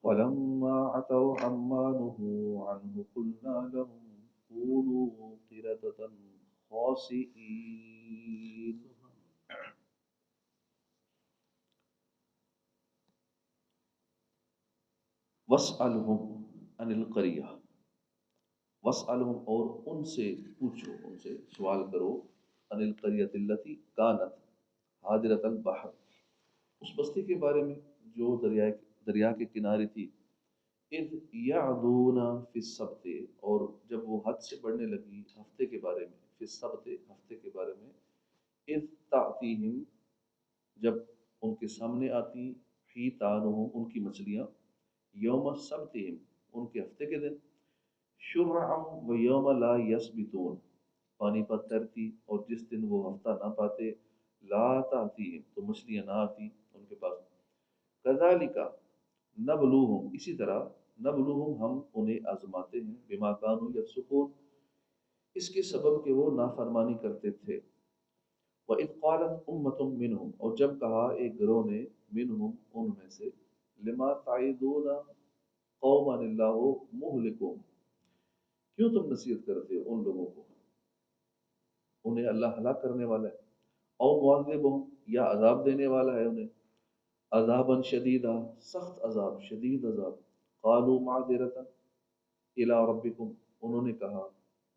وَلَمَّا عَتَوْا عَمَّا نُهُوا عَنْهُ قُلْنَا لَهُمْ كُونُوا قِرَدَةً خَاسِئِينَ. وَاسْأَلْهُمْ عَنِ الْقَرْيَةِ، وَاسْأَلْهُمْ اور ان سے پوچھو، ان سے سوال کرو، عَنِ الْقَرْيَةِ الَّتِي كَانَتْ حَاضِرَةَ الْبَحْرِ، اس بستی کے بارے میں جو دریا کے کنارے تھی، اذ یعدون فی السبت، اور جب وہ حد سے بڑھنے لگی ہفتے کے بارے میں، فی السبت ہفتے کے بارے میں، اذ تأتیہم جب ان کے سامنے آتی، حیتانہم ان کی مچھلیاں، یوم سبتہم ان کے ہفتے کے دن، شرعا و یوم لا یسبتون پانی پر تیرتی، اور جس دن وہ ہفتہ نہ پاتے، لا تأتیہم تو مچھلیاں نہ آتی ان کے پاس. کذالک نبلوہم اسی طرح، نبلوہم ہم انہیں آزماتے ہیں، بما کانوا یفسقون اس کے سبب کہ وہ نافرمانی کرتے تھے. وَإِذْ قَالَتْ أُمَّةٌ مِّنْهُمْ اور جب کہا ایک گروہ نے، منہم ان میں سے، لما تعظون قوما اللہ مہلکہم کیوں تم نصیحت کرتے ہو ان لوگوں کو، انہیں اللہ ہلاک کرنے والا ہے، او معذبہم یا عذاب دینے والا ہے انہیں، عذابا شدیدا سخت عذاب، شدید عذاب. قالوا معذرۃ الی ربکم انہوں نے کہا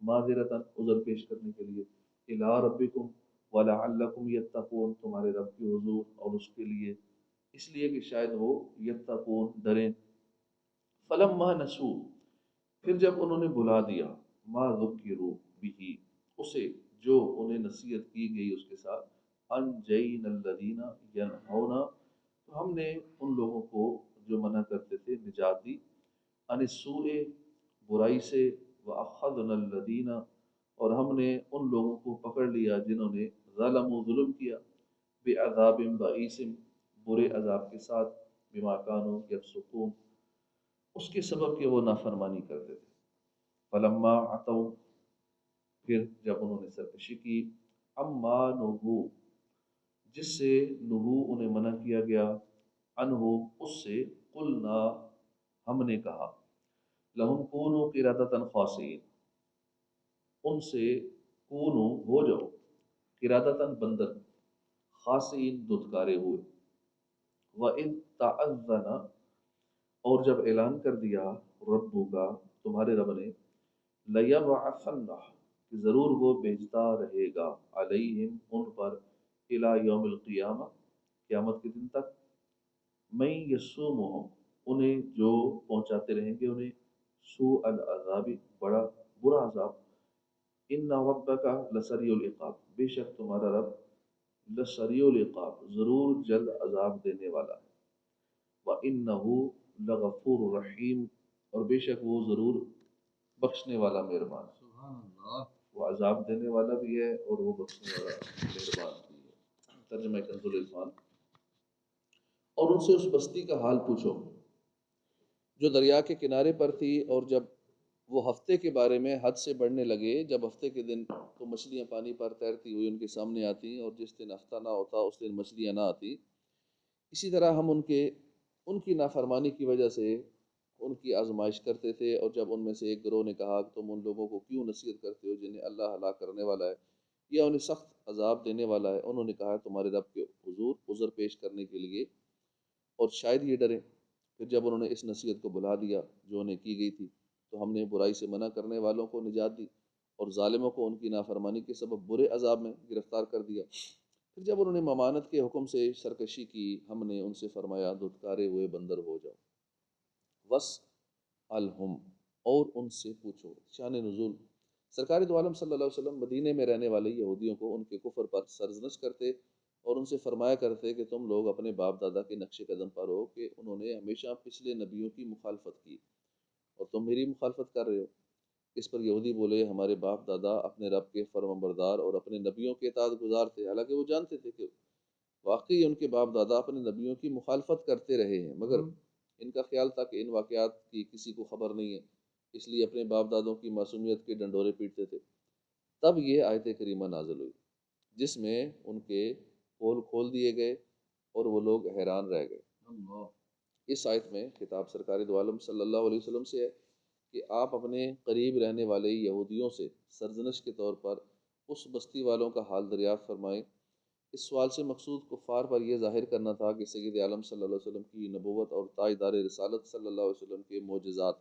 معذرۃ عذر پیش کرنے کے لیے، الی ربکم ولعلکم یتقون تمہارے رب کے حضور، اور اس کے لیے، اس لیے کہ شاید وہ یتقون ڈریں. فلما نسوا پھر جب انہوں نے بھلا دیا، ما ذکروا بہ اسے جو انہیں نصیحت کی گئی اس کے ساتھ، انجینا الذین ینہون تو ہم نے ان لوگوں کو جو منع کرتے تھے نجات دی، عن السوء برائی سے، واخذنا الذین اور ہم نے ان لوگوں کو پکڑ لیا جنہوں نے ظلموا ظلم کیا، بعذاب بئیس برے عذاب کے ساتھ، بما کانوا یفسقون اس کے سبب کہ وہ نافرمانی کرتے تھے. فلما عتوا پھر جب انہوں نے سرکشی کی، اما نہو جس سے نہو انہیں منع کیا گیا، انہو اس سے، قلنا ہم نے کہا، لہم کونوا قردۃ خاسئین ان سے، کونو ہو جاؤ، قردۃ بندر، خاسئین دھتکارے ہوئے. وَإِذْ تَأَذَّنَ اور جب اعلان کر دیا، ربک تمہارے رب نے، لَيَبْعَثَنَّ کہ ضرور وہ بھیجتا رہے گا، علیہم ان پر، الی یوم القیامہ قیامت کے دن تک، من یسومہم انہیں جو پہنچاتے رہیں گے انہیں، سوء العذاب بڑا برا عذاب. ان ربک لسریع العقاب بے شک تمہارا رب لسریع العقاب ضرور جلد عذاب دینے والا ہے. وَإِنَّهُ لَغَفُورٌ رحیم اور بے شک وہ ضرور بخشنے والا مہربان ہے. سبحان اللہ وہ عذاب دینے والا بھی ہے اور وہ بخشنے والا مہربان بھی ہے. ترجمہ کنز العرفان. اور ان سے اس بستی کا حال پوچھو جو دریا کے کنارے پر تھی، اور جب وہ ہفتے کے بارے میں حد سے بڑھنے لگے، جب ہفتے کے دن تو مچھلیاں پانی پر تیرتی ہوئی ان کے سامنے آتی، اور جس دن ہفتہ نہ ہوتا اس دن مچھلیاں نہ آتی. اسی طرح ہم ان کی نافرمانی کی وجہ سے ان کی آزمائش کرتے تھے. اور جب ان میں سے ایک گروہ نے کہا کہ تم ان لوگوں کو کیوں نصیحت کرتے ہو جنہیں اللہ ہلاک کرنے والا ہے یا انہیں سخت عذاب دینے والا ہے، انہوں نے کہا تمہارے رب کے حضور عذر پیش کرنے کے لیے، اور شاید یہ ڈریں. پھر جب انہوں نے اس نصیحت کو بھلا دیا جو انہیں کی گئی تھی، تو ہم نے برائی سے منع کرنے والوں کو نجات دی، اور ظالموں کو ان کی نافرمانی کے سبب برے عذاب میں گرفتار کر دیا. پھر جب انہوں نے ممانت کے حکم سے سرکشی کی، ہم نے ان سے فرمایا دھتکارے ہوئے بندر ہو جاؤ. وس الہم اور ان سے پوچھو. شان نزول سرکار دو عالم صلی اللہ علیہ وسلم مدینے میں رہنے والے یہودیوں کو ان کے کفر پر سرزنش کرتے اور ان سے فرمایا کرتے کہ تم لوگ اپنے باپ دادا کے نقش قدم پر ہو کہ انہوں نے ہمیشہ پچھلے نبیوں کی مخالفت کی، اور تم میری مخالفت کر رہے ہو. اس پر یہودی بولے ہمارے باپ دادا اپنے رب کے فرمانبردار اور اپنے نبیوں کے اطاعت گزار تھے، حالانکہ وہ جانتے تھے کہ واقعی ان کے باپ دادا اپنے نبیوں کی مخالفت کرتے رہے ہیں، مگر ان کا خیال تھا کہ ان واقعات کی کسی کو خبر نہیں ہے، اس لیے اپنے باپ دادوں کی معصومیت کے ڈنڈورے پیٹتے تھے. تب یہ آیت کریمہ نازل ہوئی جس میں ان کے پول کھول دیے گئے اور وہ لوگ حیران رہ گئے. اس آیت میں خطاب سرکار دو عالم صلی اللہ علیہ وسلم سے ہے کہ آپ اپنے قریب رہنے والے یہودیوں سے سرزنش کے طور پر اس بستی والوں کا حال دریافت فرمائیں۔ اس سوال سے مقصود کفار پر یہ ظاہر کرنا تھا کہ سید عالم صلی اللہ علیہ وسلم کی نبوت اور تاجدار رسالت صلی اللہ علیہ وسلم کے معجزات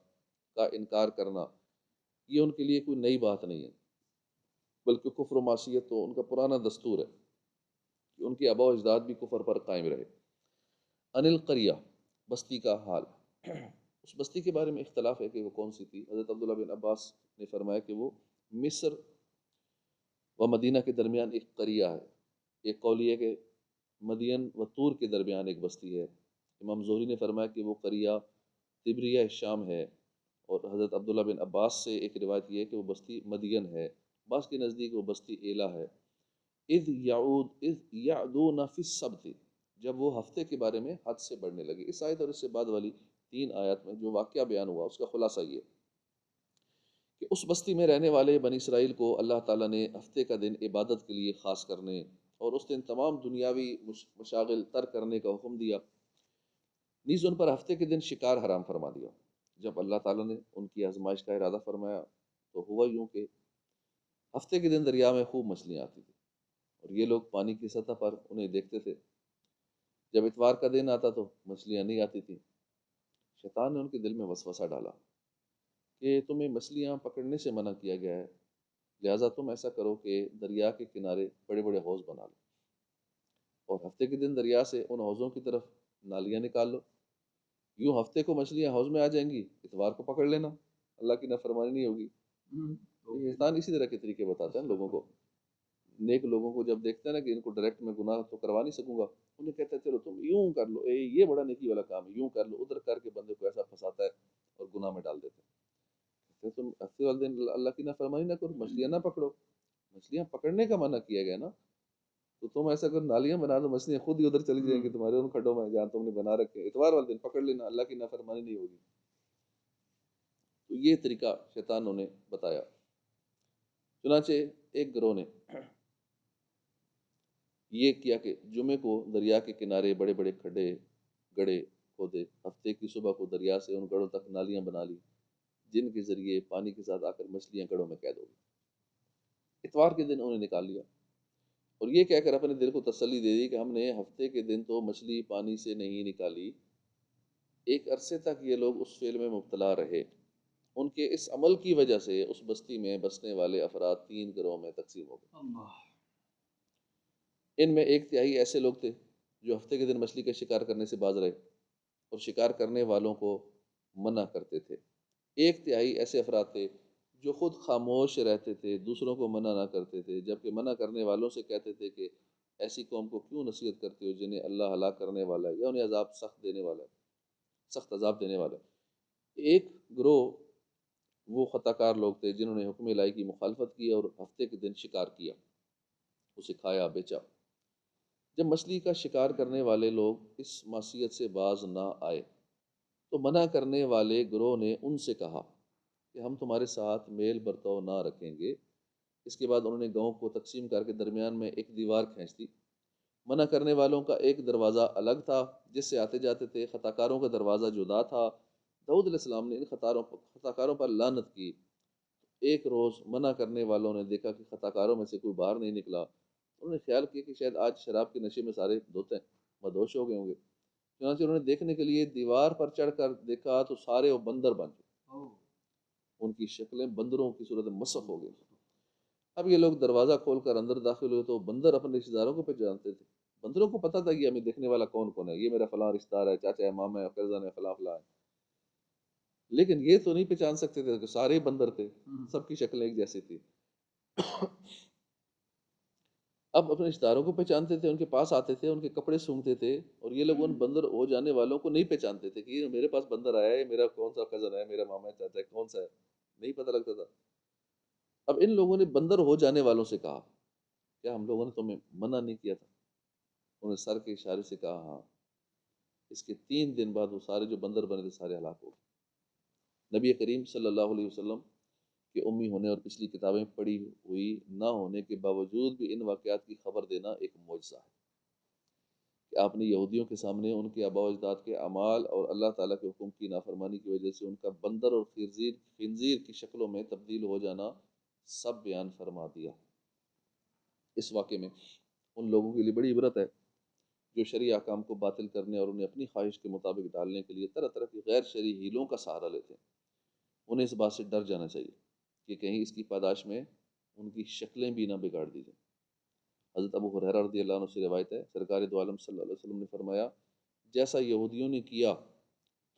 کا انکار کرنا یہ ان کے لیے کوئی نئی بات نہیں ہے، بلکہ کفر و معصیت تو ان کا پرانا دستور ہے کہ ان کے آباء و اجداد بھی کفر پر قائم رہے۔ ان القریہ، بستی کا حال۔ اس بستی کے بارے میں اختلاف ہے کہ وہ کون سی تھی۔ حضرت عبداللہ بن عباس نے فرمایا کہ وہ مصر و مدینہ کے درمیان ایک قریہ ہے۔ ایک قول یہ ہے کہ مدین و طور کے درمیان ایک بستی ہے۔ امام زہری نے فرمایا کہ وہ قریہ تبریہ شام ہے، اور حضرت عبداللہ بن عباس سے ایک روایت یہ ہے کہ وہ بستی مدین ہے، بعض کے نزدیک وہ بستی ایلا ہے۔ اذ یعدون فی السبت، جب وہ ہفتے کے بارے میں حد سے بڑھنے لگے۔ اس آیت اور اس سے بعد والی 3 آیات میں جو واقعہ بیان ہوا اس کا خلاصہ یہ کہ اس بستی میں رہنے والے بنی اسرائیل کو اللہ تعالیٰ نے ہفتے کا دن عبادت کے لیے خاص کرنے اور اس دن تمام دنیاوی مشاغل ترک کرنے کا حکم دیا، نیز ان پر ہفتے کے دن شکار حرام فرما دیا۔ جب اللہ تعالیٰ نے ان کی آزمائش کا ارادہ فرمایا تو ہوا یوں کہ ہفتے کے دن دریا میں خوب مچھلیاں آتی تھیں، اور یہ لوگ پانی کی سطح پر انہیں دیکھتے تھے۔ جب اتوار کا دن آتا تو مچھلیاں نہیں آتی تھیں۔ شیطان نے ان کے دل میں وسوسہ ڈالا کہ تمہیں مچھلیاں پکڑنے سے منع کیا گیا ہے، لہٰذا تم ایسا کرو کہ دریا کے کنارے بڑے بڑے حوض بنا لو، اور ہفتے کے دن دریا سے ان حوضوں کی طرف نالیاں نکال لو، یوں ہفتے کو مچھلیاں حوض میں آ جائیں گی، اتوار کو پکڑ لینا، اللہ کی نافرمانی نہیں ہوگی۔ شیطان اسی طرح کے طریقے بتاتا ہے لوگوں کو۔ نیک لوگوں کو جب دیکھتا ہے نا کہ ان کو ڈائریکٹ میں گناہ تو کروا نہیں سکوں گا، انہیں کہتا ہے چلو تم یوں کر لو، یہ بڑا نیکی والا کام ہے، یوں کر لو، ادھر کر کے بندے کو ایسا پھنساتا ہے اور گناہ میں ڈال دیتا ہے۔ کہتے ہیں تم ہفتے والے دن اللہ کی نافرمانی نہ کرو، مچھلیاں نہ پکڑو، مچھلیاں پکڑنے کا منع کیا گیا نا، تو تم ایسا کرو نالیاں بنا دو، مچھلیاں خود ہی ادھر چلی جائیں گی تمہارے ان کھڈوں میں جہاں تم نے بنا رکھے، اتوار والے دن پکڑ لینا، اللہ کی نافرمانی نہیں ہوگی۔ تو یہ طریقہ شیطانوں نے بتایا۔ چنانچہ ایک گروہ نے یہ کیا کہ جمعے کو دریا کے کنارے بڑے بڑے کھڈے گڑے کھودے، ہفتے کی صبح کو دریا سے ان گڑوں تک نالیاں بنا لی جن کے ذریعے پانی کے ساتھ آ کر مچھلیاں گڑوں میں قید ہو گئی۔ اتوار کے دن انہیں نکال لیا، اور یہ کہہ کر اپنے دل کو تسلی دے دی کہ ہم نے ہفتے کے دن تو مچھلی پانی سے نہیں نکالی۔ ایک عرصے تک یہ لوگ اس فعل میں مبتلا رہے۔ ان کے اس عمل کی وجہ سے اس بستی میں بسنے والے افراد 3 گروہوں میں تقسیم ہو گئے۔ ان میں ایک تہائی ایسے لوگ تھے جو ہفتے کے دن مچھلی کا شکار کرنے سے باز رہے اور شکار کرنے والوں کو منع کرتے تھے۔ ایک تہائی ایسے افراد تھے جو خود خاموش رہتے تھے، دوسروں کو منع نہ کرتے تھے، جبکہ منع کرنے والوں سے کہتے تھے کہ ایسی قوم کو کیوں نصیحت کرتے ہو جنہیں اللہ ہلاک کرنے والا ہے یا انہیں عذاب سخت دینے والا ہے، سخت عذاب دینے والا ہے۔ ایک گروہ وہ خطا کار لوگ تھے جنہوں نے حکم الہی کی مخالفت کی اور ہفتے کے دن شکار کیا، اسے کھایا بیچا۔ جب مچھلی کا شکار کرنے والے لوگ اس معصیت سے باز نہ آئے تو منع کرنے والے گروہ نے ان سے کہا کہ ہم تمہارے ساتھ میل برتاؤ نہ رکھیں گے۔ اس کے بعد انہوں نے گاؤں کو تقسیم کر کے درمیان میں ایک دیوار کھینچ دی۔ منع کرنے والوں کا ایک دروازہ الگ تھا جس سے آتے جاتے تھے، خطا کاروں کا دروازہ جدا تھا۔ داؤد علیہ السلام نے ان خطا کاروں پر لعنت کی۔ ایک روز منع کرنے والوں نے دیکھا کہ خطا کاروں میں سے کوئی باہر نہیں نکلا، انہوں نے خیال کیا کہ شاید آج شراب کے نشے میں سارے دھوتے مدہوش ہو گئے ہوں گے۔ چنانچہ انہوں نے دیکھنے کے لیے دیوار پر چڑھ کر دیکھا تو سارے وہ بندر بن چکے، ان کی شکلیں بندروں کی صورت میں مسخ ہو گئی۔ اب یہ لوگ دروازہ کھول کر اندر داخل ہوئے تو بندر اپنے رشتہ داروں کو پہچانتے تھے۔ بندروں کو پتہ تھا کہ ہمیں دیکھنے والا کون کون ہے، یہ میرا فلاں رشتہ دار ہے، چاچا ہے، ماما ہے، قرضن ہے، فلاں فلاں ہے، لیکن یہ تو نہیں پہچان سکتے تھے کہ سارے بندر تھے، سب کی شکلیں ایک جیسی تھی۔ اب اپنے رشتہ داروں کو پہچانتے تھے، ان کے پاس آتے تھے، ان کے کپڑے سونگھتے تھے، اور یہ لوگ ان بندر ہو جانے والوں کو نہیں پہچانتے تھے کہ یہ میرے پاس بندر آیا ہے، میرا کون سا کزن ہے، میرا ماما ہے، چاچا ہے، کون سا ہے، نہیں پتہ لگتا تھا۔ اب ان لوگوں نے بندر ہو جانے والوں سے کہا کیا ہم لوگوں نے تمہیں منع نہیں کیا تھا؟ انہوں نے سر کے اشارے سے کہا ہاں۔ اس کے 3 دن بعد وہ سارے جو بندر بنے تھے سارے ہلاک ہو گئے۔ نبی کریم صلی اللہ علیہ وسلم کے امی ہونے اور پچھلی کتابیں پڑھی ہوئی نہ ہونے کے باوجود بھی ان واقعات کی خبر دینا ایک معجزہ ہے کہ آپ نے یہودیوں کے سامنے ان کے آباء و اجداد کے اعمال اور اللہ تعالیٰ کے حکم کی نافرمانی کی وجہ سے ان کا بندر اور خنزیر کی شکلوں میں تبدیل ہو جانا سب بیان فرما دیا۔ اس واقعے میں ان لوگوں کے لیے بڑی عبرت ہے جو شرعی احکام کو باطل کرنے اور انہیں اپنی خواہش کے مطابق ڈالنے کے لیے طرح طرح کی غیر شرعی ہیلوں کا سہارا لیتے ہیں۔ انہیں اس بات سے ڈر جانا چاہیے کہ کہیں اس کی پاداش میں ان کی شکلیں بھی نہ بگاڑ دی جائیں۔ حضرت ابو ہریرہ رضی اللہ عنہ سے روایت ہے، سرکار دو عالم صلی اللہ علیہ وسلم نے فرمایا، جیسا یہودیوں نے کیا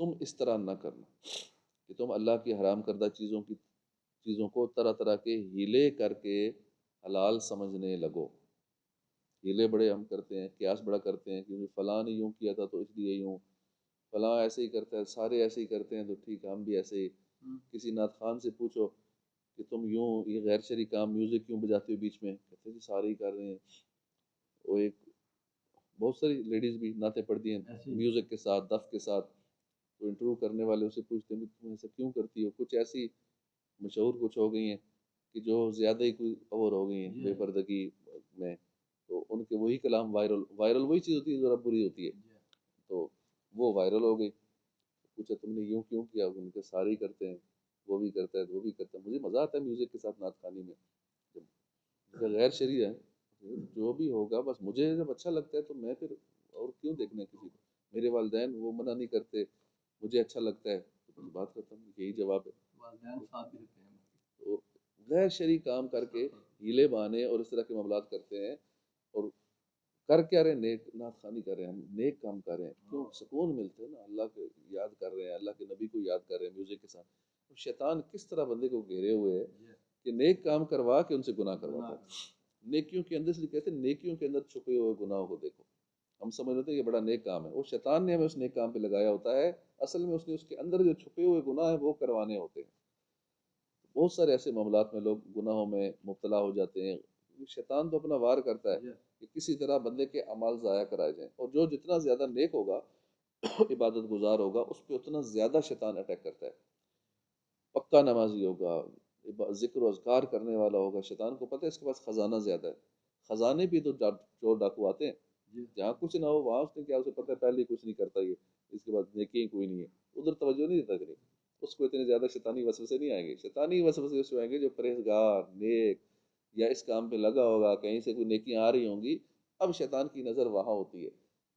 تم اس طرح نہ کرنا کہ تم اللہ کی حرام کردہ چیزوں کو طرح طرح کے ہیلے کر کے حلال سمجھنے لگو۔ ہیلے بڑے ہم کرتے ہیں، قیاس بڑا کرتے ہیں، کیونکہ فلاں نے یوں کیا تھا تو اس لیے یوں، فلاں ایسے ہی کرتا ہے، سارے ایسے ہی کرتے ہیں تو ٹھیک ہے ہم بھی ایسے ہی۔ کسی نعت خوان سے پوچھو کہ تم یوں یہ غیر شرعی کام میوزک کیوں بجاتے ہو بیچ میں، کہتے ہیں جی سارے ہی کر رہے ہیں۔ وہ ایک بہت ساری لیڈیز بھی نعتیں پڑھتی ہیں میوزک کے ساتھ، دف کے ساتھ، تو انٹرویو کرنے والے اسے پوچھتے ہیں تم ایسا کیوں کرتی ہو؟ کچھ ایسی مشہور کچھ ہو گئی ہیں کہ جو زیادہ ہی کوئی اور ہو گئی ہیں بے پردگی میں، تو ان کے وہی کلام وائرل وہی چیز ہوتی ہے جو ذرا بری ہوتی ہے، تو وہ وائرل ہو گئی۔ پوچھا تم نے یوں کیوں کیا؟ ان کے سارے ہی کرتے ہیں، وہ بھی کرتا ہے وہ بھی کرتا ہے۔ مجھے مزہ آتا ہے میوزک کے ساتھ نعت خوانی میں، جب غیر شرعی ہے جو بھی ہوگا، بس مجھے جب اچھا لگتا ہے تو میں پھر اور کیوں دیکھنا ہے کسی کو؟ میرے والدین وہ منع نہیں کرتے، مجھے اچھا لگتا ہے تو بات ختم، یہی جواب ہے۔ والدین ساتھ دیتے ہیں تو غیر شرعی کام کر کے ہیلے بہانے اور اس طرح کے معاملات کرتے ہیں، اور کر کیا رہے ہیں؟ نیک نعت خوانی کر رہے ہیں، ہم نیک کام کر رہے ہیں، کیوں سکون ملتے ہیں نا، اللہ کو یاد کر رہے ہیں، اللہ کے نبی کو یاد کر رہے ہیں میوزک کے ساتھ۔ شیطان کس طرح بندے کو گھیرے ہوئے ہے کہ نیک کام کروا کے ان سے گناہ کرواتا ہے۔ نیکیوں کے اندر، اس لیے کہتے ہیں نیکیوں کے اندر چھپے ہوئے گناہوں کو دیکھو۔ ہم سمجھ لیتے ہیں یہ بڑا نیک کام ہے، وہ شیطان نے ہمیں اس نیک کام پہ لگایا ہوتا ہے، اصل میں اس نے اس کے اندر جو چھپے ہوئے گناہ ہیں وہ کروانے ہوتے ہیں۔ بہت سارے ایسے معاملات میں لوگ گناہوں میں مبتلا ہو جاتے ہیں۔ شیطان تو اپنا وار کرتا ہے کہ کسی طرح بندے کے اعمال ضائع کرائے جائیں، اور جو جتنا زیادہ نیک ہوگا، عبادت گزار ہوگا، اس پہ اتنا زیادہ شیطان اٹیک کرتا ہے۔ پکا نمازی ہوگا، ذکر و اذکار کرنے والا ہوگا، شیطان کو پتہ ہے اس کے پاس خزانہ زیادہ ہے۔ خزانے بھی تو چور ڈاکو آتے ہیں، جہاں کچھ نہ ہو وہاں اس نے کیا، اسے پتہ ہے پہلے کچھ نہیں کرتا یہ، اس کے بعد نیکی کوئی نہیں ہے، ادھر توجہ نہیں دیتا کرے، اس کو اتنے زیادہ شیطانی وسوسے نہیں آئیں گے۔ شیطانی وسوسے اس آئیں گے جو پرہیزگار، نیک، یا اس کام پہ لگا ہوگا، کہیں سے کوئی نیکیاں آ رہی ہوں گی، اب شیطان کی نظر وہاں ہوتی ہے،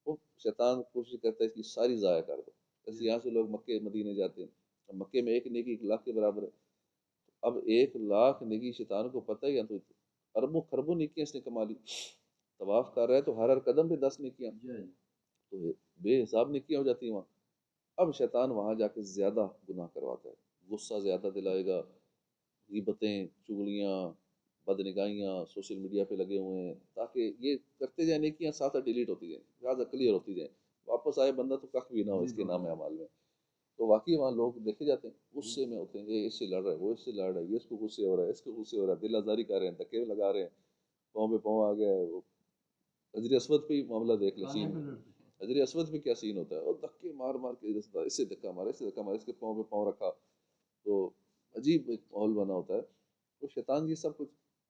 وہ شیطان کوشش کرتا ہے اس کی ساری ضائع کر دو۔ جیسے یہاں سے لوگ مکے مدینے جاتے ہیں، مکے میں ایک نیکی 1,00,000 کے برابر ہے، اب 1,00,000 نیکی شیطان کو پتہ ہی ہے، تو اربوں خربوں نیکیاں اس نے کما لی۔ طواف کر رہا ہے تو ہر قدم پہ 10 نیکیاں، تو بے حساب نیکیاں ہو جاتی ہیں وہاں۔ اب شیطان وہاں جا کے زیادہ گناہ کرواتا ہے، غصہ زیادہ دلائے گا، غیبتیں، چغلیاں، بدنگاہیاں سوشل میڈیا پہ لگے ہوئے ہیں، تاکہ یہ کرتے جائیں، نیکیاں ساتھ ڈیلیٹ ہوتی جائیں، زیادہ کلیئر ہوتی جائیں، واپس آئے بندہ تو کخ بھی نہ ہو اس کے نام اعمال میں۔ تو واقعی وہاں لوگ دیکھے جاتے ہیں، غصے میں ہوتے ہیں، یہ اس سے لڑ رہا ہے، وہ اس سے لڑ رہا ہے، یہ اس کو غصے ہو رہا ہے، اس کو غصے ہو رہا ہے، دل آزاری کر رہے ہیں، دھکے لگا رہے ہیں، پاؤں پہ پاؤں آ گیا ہے۔ وہ حجر اسود پہ ہی معاملہ دیکھ لیں، سین حجر اسود پہ کیا سین ہوتا ہے، اور دھکے مار مار کے اس سے دھکا مارا، اس سے دھکا مارا، اس کے پاؤں پہ پاؤں رکھا، تو عجیب ایک ماحول بنا ہوتا ہے۔ تو شیطان یہ سب کچھ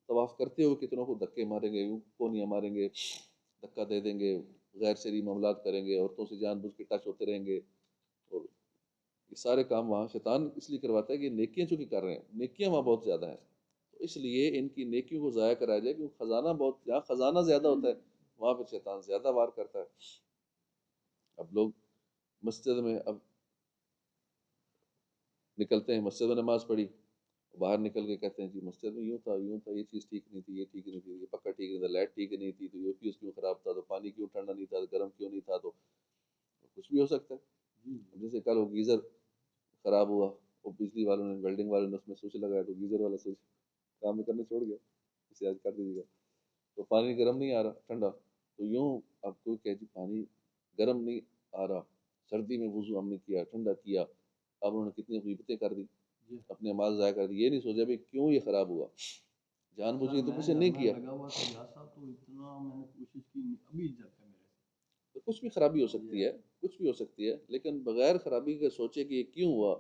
طواف کرتے ہوئے کتنوں کو دھکے ماریں گے، کونیاں ماریں گے، دھکا دے دیں گے، غیر شرعی معاملات کریں گے، عورتوں سے جان بوجھ کے ٹچ ہوتے رہیں گے، اور یہ سارے کام وہاں شیطان اس لیے کرواتا ہے کہ نیکیاں چونکہ کر رہے ہیں، نیکیاں وہاں بہت زیادہ ہیں، تو اس لیے ان کی نیکیوں کو ضائع کرایا جائے، کیونکہ خزانہ بہت، جہاں خزانہ زیادہ ہوتا ہے وہاں پہ شیطان زیادہ وار کرتا ہے۔ اب لوگ مسجد میں اب نکلتے ہیں، مسجد میں نماز پڑھی، باہر نکل کے کہتے ہیں جی مسجد میں یوں تھا یوں تھا، یہ چیز ٹھیک نہیں تھی، یہ ٹھیک نہیں تھی، یہ پکا ٹھیک نہیں تھا، لائٹ ٹھیک نہیں تھی، تو یہ فیوز کیوں خراب تھا، تو پانی کیوں ٹھنڈا نہیں تھا، گرم کیوں نہیں تھا، تو کچھ بھی ہو سکتا ہے۔ جیسے کل وہ گیزر خراب ہوا، وہ بجلی والوں نے، ویلڈنگ والوں نے اس میں سوئچ لگایا، تو گیزر والا سوئچ کام کرنے چھوڑ گیا، اسے آج کر دیجیے گا، تو پانی گرم نہیں آ رہا، ٹھنڈا، تو یوں اب کوئی کہ جی پانی گرم نہیں آ رہا، سردی میں وضو ہم نے کیا، ٹھنڈا کیا، اب انہوں نے کتنی غیبتیں کر دی، اپنے مال ضائع کر دی، یہ نہیں سوچا بھی کیوں یہ خراب ہوا، جان بوجھے تو کچھ نہیں کیا، تو کچھ بھی خرابی ہو سکتی ہے، کچھ بھی ہو سکتی ہے، لیکن بغیر خرابی کے سوچے کہ یہ کیوں ہوا،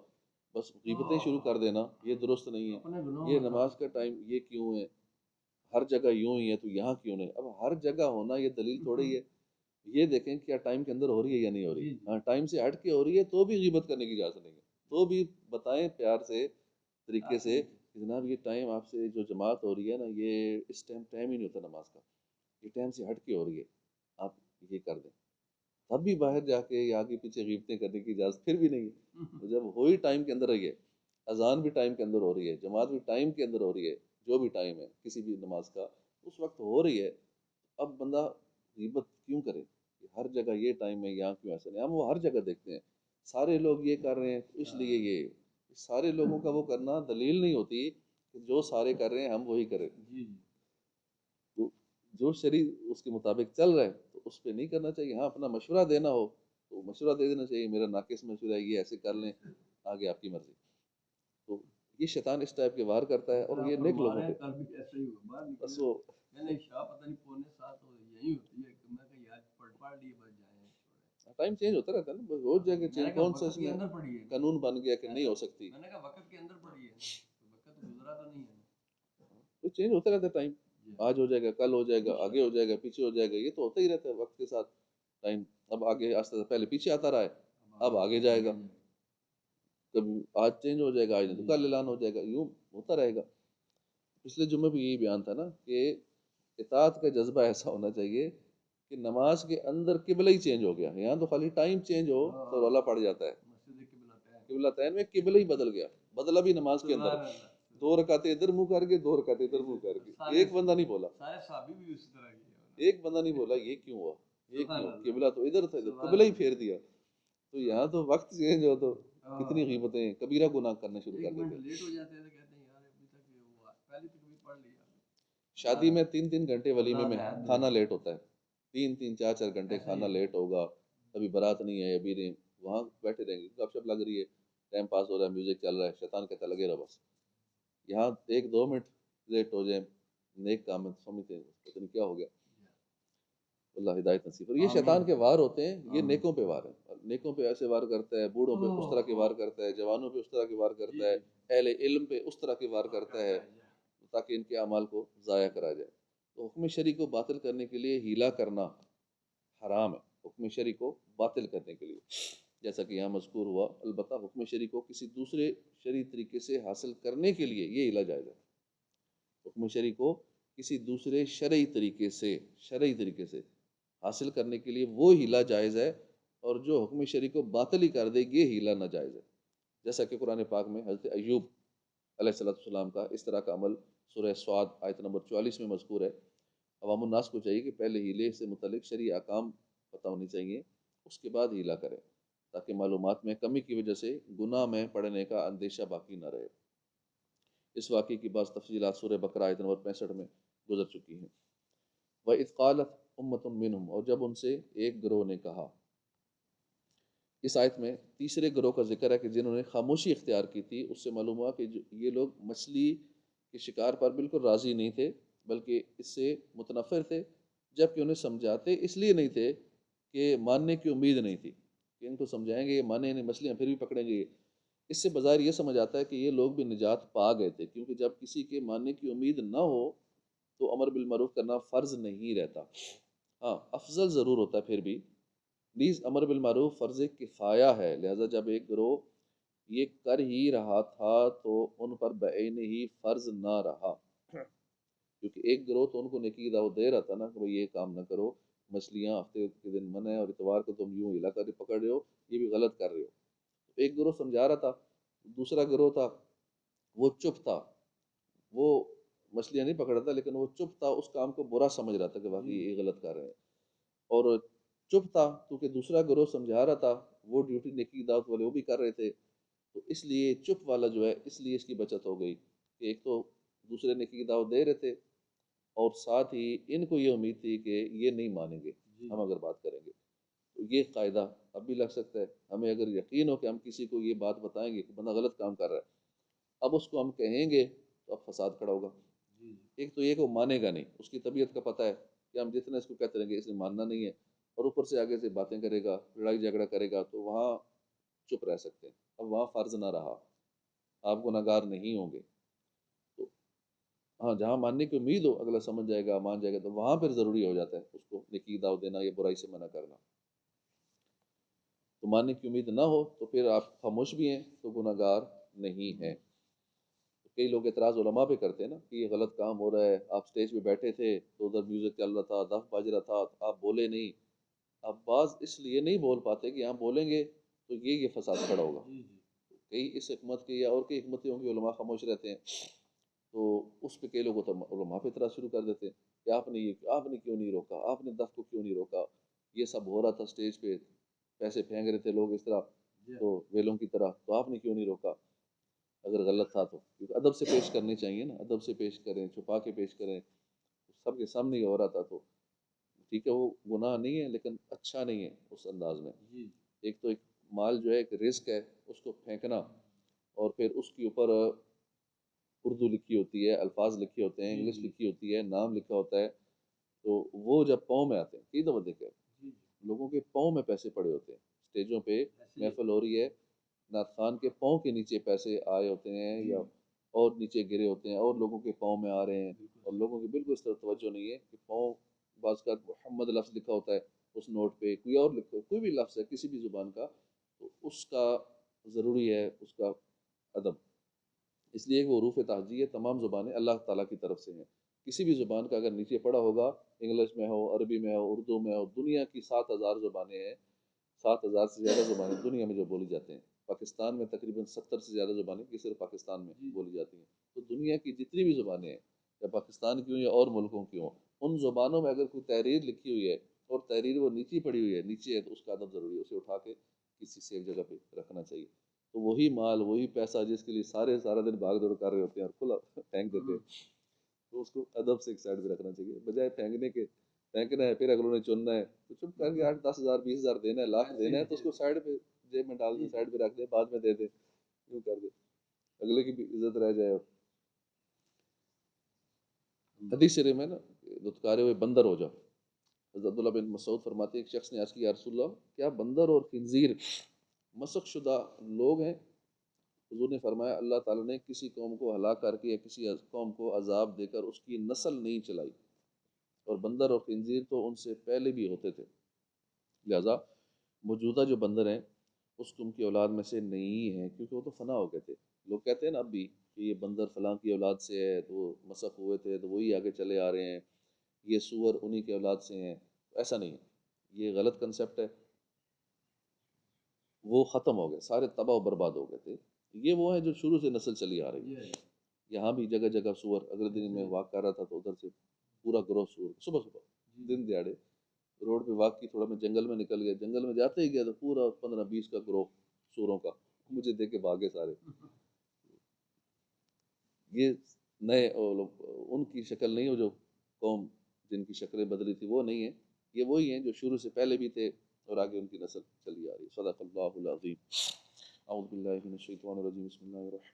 بس غیبتیں شروع کر دینا، یہ درست نہیں ہے، یہ نماز کا ٹائم یہ کیوں ہے، ہر جگہ یوں ہی ہے تو یہاں کیوں نہیں، اب ہر جگہ ہونا یہ دلیل تھوڑی ہے، یہ دیکھیں کیا ٹائم کے اندر ہو رہی ہے یا نہیں ہو رہی. ہاں ٹائم سے ہٹ کے ہو رہی ہے تو بھی غیبت کرنے کی اجازت نہیں ہے، تو بھی بتائیں پیار سے طریقے سے کہ جناب یہ ٹائم آپ سے جو جماعت ہو رہی ہے نا یہ اس ٹائم ٹائم ہی نہیں ہوتا نماز کا، یہ ٹائم سے ہٹ کے ہو رہی ہے، آپ یہ کر دیں. تب بھی باہر جا کے یا آگے پیچھے غیبتیں کرنے کی اجازت پھر بھی نہیں ہے. جب ہوئی ٹائم کے اندر رہی ہے، اذان بھی ٹائم کے اندر ہو رہی ہے، جماعت بھی ٹائم کے اندر ہو رہی ہے، جو بھی ٹائم ہے کسی بھی نماز کا اس وقت ہو رہی ہے، اب بندہ غیبت کیوں کرے کہ ہر جگہ یہ ٹائم ہے یہاں کیوں ایسا نہیں. ہم وہ ہر جگہ دیکھتے ہیں سارے لوگ یہ کر رہے ہیں تو اس لیے یہ سارے لوگوں کا وہ کرنا دلیل نہیں ہوتی کہ جو سارے کر رہے ہیں ہم وہی کریں. تو جو شرع اس کے مطابق چل رہا ہے تو اس پہ نہیں کرنا چاہیے. ہاں اپنا مشورہ دینا ہو تو مشورہ دے دینا چاہیے، میرا ناقص مشورہ ہے یہ ایسے کر لیں، آگے آپ کی مرضی. تو یہ شیطان اس ٹائپ کے وار کرتا ہے اور یہ نیک لوگوں پہ بس وہ ٹائم چینج ہوتا رہتا ہے نا، روز جگہ چینج کون سا اس میں قانون بن گیا کہ نہیں ہو سکتی. تو چینج ہوتا رہتا ہے ٹائم، آج ہو جائے گا کل ہو جائے گا آگے ہو جائے گا پیچھے ہو جائے گا، یہ تو ہوتا ہی رہتا ہے وقت کے ساتھ. ٹائم اب آگے آستہ پہلے پیچھے آتا رہا ہے اب آگے جائے گا، کبھی آج چینج ہو جائے گا آج نہیں تو کل اعلان ہو جائے گا، یوں ہوتا رہے گا. پچھلے جمعے بھی یہی بیان تھا نا کہ اطاعت کا جذبہ ایسا ہونا چاہیے کہ نماز کے اندر قبلہ ہی چینج ہو گیا. یہاں تو خالی ٹائم چینج ہو تو رولا پڑ جاتا ہے. قبلتین میں قبلہ ہی بدل گیا، بدلا بھی نماز کے اندر، 2 رکعتیں ادھر منہ کر کے 2 رکعتیں ادھر منہ کر کے. ایک بندہ نہیں بولا، ایک بندہ نہیں بولا یہ کیوں ہوا، یہ کیوں، قبلہ تو ادھر تھا قبلہ ہی پھیر دیا. تو یہاں تو وقت چینج ہو تو کتنی غیبتیں کبیرہ گناہ کرنا شروع کر دیتے. شادی میں 3 گھنٹے ولیمے میں کھانا لیٹ ہوتا ہے، 3 4 گھنٹے کھانا لیٹ ہوگا، ابھی بارات نہیں ہے ابھی نہیں، وہاں بیٹھے رہیں گے گپ شپ لگ رہی ہے ٹائم پاس ہو رہا ہے میوزک چل رہا ہے، شیطان کہتا لگے رہا بس. یہاں 1 2 منٹ لیٹ ہو جائیں نیک کام میں سمجھتے ہیں پتہ نہیں کیا ہو گیا. اللہ ہدایت نصیب کرے. یہ شیطان کے وار ہوتے ہیں، یہ نیکوں پہ وار ہیں، نیکوں پہ ایسے وار کرتا ہے، بوڑھوں پہ اس طرح کے وار کرتا ہے، جوانوں پہ اس طرح کے وار کرتا ہے، اہل علم پہ اس طرح کے وار کرتا ہے تاکہ ان کے اعمال کو ضائع کرا جائے. تو حکم شرعی کو باطل کرنے کے لیے ہیلا کرنا حرام ہے، حکم شرعی کو باطل کرنے کے لیے جیسا کہ یہاں مذکور ہوا. البتہ حکم شرعی کو کسی دوسرے شرعی طریقے سے حاصل کرنے کے لیے یہ ہیلا جائز ہے. حکم شرعی کو کسی دوسرے شرعی طریقے سے حاصل کرنے کے لیے وہ ہیلا جائز ہے، اور جو حکم شرعی کو باطل ہی کر دے یہ ہیلا ناجائز ہے. جیسا کہ قرآن پاک میں حضرت ایوب علیہ السلام کا اس طرح کا عمل سورہ سعد آیت نمبر 44 میں مذکور ہے. عوام الناس کو چاہیے کہ پہلے ہیلے سے متعلق شرعی احکام پتہ ہونی چاہیے، اس کے بعد ہیلا کریں تاکہ معلومات میں کمی کی وجہ سے گناہ میں پڑنے کا اندیشہ باقی نہ رہے. اس واقعے کی بعض تفصیلات سورہ بقرہ آیت نمبر 65 میں گزر چکی ہیں. وَإِذْ قَالَتْ أُمَّةٌ مِّنْهُمْ، اور جب ان سے ایک گروہ نے کہا. اس آیت میں تیسرے گروہ کا ذکر ہے کہ جنہوں نے خاموشی اختیار کی تھی. اس سے معلوم ہوا کہ یہ لوگ مچھلی کے شکار پر بالکل راضی نہیں تھے بلکہ اس سے متنفر تھے، جبکہ انہیں سمجھاتے اس لیے نہیں تھے کہ ماننے کی امید نہیں تھی کہ ان کو سمجھائیں گے یہ مانے نہیں، مچھلیاں پھر بھی پکڑیں گے. اس سے بظاہر یہ سمجھ آتا ہے کہ یہ لوگ بھی نجات پا گئے تھے، کیونکہ جب کسی کے ماننے کی امید نہ ہو تو امر بالمعروف کرنا فرض نہیں رہتا. ہاں افضل ضرور ہوتا ہے پھر بھی، نیز امر بالمعروف فرض کفایہ ہے. لہذا جب ایک گروہ یہ کر ہی رہا تھا تو ان پر بعین ہی فرض نہ رہا، کیونکہ ایک گروہ تو ان کو نیکی کی دعوت دے رہا تھا نا کہ بھئی یہ کام نہ کرو، مچھلیاں ہفتے کے دن منع ہے اور اتوار کو تم یوں ہلا کر پکڑ رہے ہو، یہ بھی غلط کر رہے ہو. ایک گروہ سمجھا رہا تھا، دوسرا گروہ تھا وہ چپ تھا، وہ مچھلیاں نہیں پکڑ رہا تھا لیکن وہ چپ تھا، اس کام کو برا سمجھ رہا تھا کہ واقعی یہ غلط کر رہے ہیں. اور چپ تھا کیونکہ دوسرا گروہ سمجھا رہا تھا، وہ ڈیوٹی نیکی کی دعوت والے وہ بھی کر رہے تھے، تو اس لیے چپ والا جو ہے اس لیے اس کی بچت ہو گئی کہ ایک تو دوسرے نیکی کی دعوت دے رہے تھے اور ساتھ ہی ان کو یہ امید تھی کہ یہ نہیں مانیں گے ہم اگر بات کریں گے. تو یہ قاعدہ اب بھی لگ سکتا ہے. ہمیں اگر یقین ہو کہ ہم کسی کو یہ بات بتائیں گے کہ بندہ غلط کام کر رہا ہے، اب اس کو ہم کہیں گے تو اب فساد کھڑا ہوگا. ایک تو یہ کہ وہ مانے گا نہیں، اس کی طبیعت کا پتہ ہے کہ ہم جتنا اس کو کہتے رہیں گے اس نے ماننا نہیں ہے، اور اوپر سے آگے سے باتیں کرے گا، لڑائی جھگڑا کرے گا، تو وہاں چپ رہ سکتے ہیں. اب وہاں فرض نہ رہا، آپ گناہگار نہیں ہوں گے. تو ہاں جہاں ماننے کی امید ہو، اگلا سمجھ جائے گا مان جائے گا، تو وہاں پھر ضروری ہو جاتا ہے اس کو نیکی دعوت دینا یا برائی سے منع کرنا۔ تو ماننے کی امید نہ ہو تو پھر آپ خاموش بھی ہیں تو گناہ گار نہیں ہیں۔ کئی لوگ اعتراض علماء پہ کرتے ہیں نا کہ یہ غلط کام ہو رہا ہے، آپ اسٹیج پہ بیٹھے تھے تو ادھر میوزک چل رہا تھا، دف بج رہا تھا، آپ بولے نہیں۔ اب بعض اس لیے نہیں بول پاتے کہ ہم بولیں گے تو یہ فساد کھڑا ہوگا۔ کئی اس حکمت کے یا اور کئی حکمتیں ہوں گی، علماء خاموش رہتے ہیں، تو اس پہ کئی لوگ علماء پہ اعتراض شروع کر دیتے ہیں کہ آپ نے کیوں نہیں روکا، آپ نے دف کو کیوں نہیں روکا، یہ سب ہو رہا تھا اسٹیج پہ، پیسے پھینک رہے تھے لوگ اس طرح تو ویلوں کی طرح، تو آپ نے کیوں نہیں روکا اگر غلط تھا تو؟ کیونکہ ادب سے پیش کرنی چاہیے نا، ادب سے پیش کریں، چھپا کے پیش کریں، سب کے سامنے ہی ہو رہا تھا تو ٹھیک ہے، وہ گناہ نہیں ہے لیکن اچھا نہیں ہے اس انداز میں۔ ایک تو ایک مال جو ہے ایک رزق ہے، اس کو پھینکنا، اور پھر اس کے اوپر اردو لکھی ہوتی ہے، الفاظ لکھے ہوتے ہیں، انگلش لکھی ہوتی ہے، نام لکھا ہوتا ہے، تو وہ جب پاؤں میں آتے ہیں، کئی دفعہ دیکھا ہے لوگوں کے پاؤں میں پیسے پڑے ہوتے ہیں، اسٹیجوں پہ محفل ہو رہی ہے، نعت خان کے پاؤں کے نیچے پیسے آئے ہوتے ہیں یا اور نیچے گرے ہوتے ہیں اور لوگوں کے پاؤں میں آ رہے ہیں، اور لوگوں کی بالکل اس طرح توجہ نہیں ہے کہ پاؤں، بعض کا محمد لفظ لکھا ہوتا ہے اس نوٹ پہ، کوئی اور لکھو، کوئی بھی لفظ ہے کسی بھی زبان کا، تو اس کا ضروری ہے اس کا ادب، اس لیے کہ وہ حروف تہجی ہے، تمام زبانیں اللہ تعالیٰ کی طرف سے ہیں، کسی بھی زبان کا اگر نیچے پڑا ہوگا، انگلش میں ہو، عربی میں ہو، اردو میں ہو، دنیا کی 7,000 زبانیں ہیں، 7,000 سے زیادہ زبانیں دنیا میں جو بولی جاتے ہیں، پاکستان میں تقریباً 70 سے زیادہ زبانیں یہ صرف پاکستان میں بولی جاتی ہیں، تو دنیا کی جتنی بھی زبانیں ہیں، یا پاکستان کی ہوں یا اور ملکوں کی ہوں، ان زبانوں میں اگر کوئی تحریر لکھی ہوئی ہے اور تحریر وہ نیچے پڑی ہوئی ہے، نیچے ہے، تو اس کا ادب ضروری ہے، اسے اٹھا کے کسی سیف جگہ پہ رکھنا چاہیے۔ تو وہی مال، وہی پیسہ جس کے لیے سارا دن بھاگ دوڑ کر رہے ہوتے ہیں اور کھلا پھینک دیتے ہیں، تو اس کو ادب سے ایک سائڈ پہ رکھنا چاہیے، بجائے پھینکنے کے، پھینکنا ہے پھر اگلوں نے چننا ہے تو چپ کر کے 8-10 ہزار 20 ہزار دینا ہے، لاکھ دینا ہے، تو اس کو سائڈ پہ جیب میں ڈال دیں، سائڈ پہ رکھ دیں، بعد میں دے دیں، یوں کر دیں، اگلے کی بھی عزت رہ جائے۔ حدیث شریف میں نا دتکارے ہوئے بندر ہو جاؤ، حضرت عبداللہ بن مسعود فرماتے ہیں ایک شخص نے عرض کی یا رسول اللہ، کیا بندر اور خنزیر مسخ شدہ لوگ ہیں؟ حضور نے فرمایا اللہ تعالیٰ نے کسی قوم کو ہلاک کر کے یا کسی قوم کو عذاب دے کر اس کی نسل نہیں چلائی، اور بندر اور خنزیر تو ان سے پہلے بھی ہوتے تھے، لہذا موجودہ جو بندر ہیں اس قوم کی اولاد میں سے نہیں ہیں، کیونکہ وہ تو فنا ہو گئے تھے۔ لوگ کہتے ہیں نا اب بھی کہ یہ بندر فلاں کی اولاد سے ہے، تو وہ مسخ ہوئے تھے تو وہی آگے چلے آ رہے ہیں، یہ سور انہی کے اولاد سے ہیں، ایسا نہیں ہے، یہ غلط کنسپٹ ہے، وہ ختم ہو گئے، سارے تباہ و برباد ہو گئے تھے، یہ وہ ہیں جو شروع سے نسل چلی آ رہی ہے۔ یہاں بھی جگہ جگہ سور، اگلے دن میں واک کر رہا تھا تو ادھر سے پورا گروہ سور، صبح صبح دن دیہڑے روڈ پہ واک کی، تھوڑا میں جنگل میں نکل گیا، جنگل میں جاتے ہی گیا تو پورا 15-20 کا گروہ سوروں کا، مجھے دیکھ کے بھاگے سارے۔ یہ نئے لوگ، ان کی شکل نہیں ہو جو قوم جن کی شکلیں بدلی تھی، وہ نہیں ہے، یہ وہی ہیں جو شروع سے پہلے بھی تھے اور آگے ان کی نسل چلی آ رہی ہے۔ صدق اللہ العظیم۔ اعوذ باللہ من الشیطان الرجیم، بسم اللہ الرحمن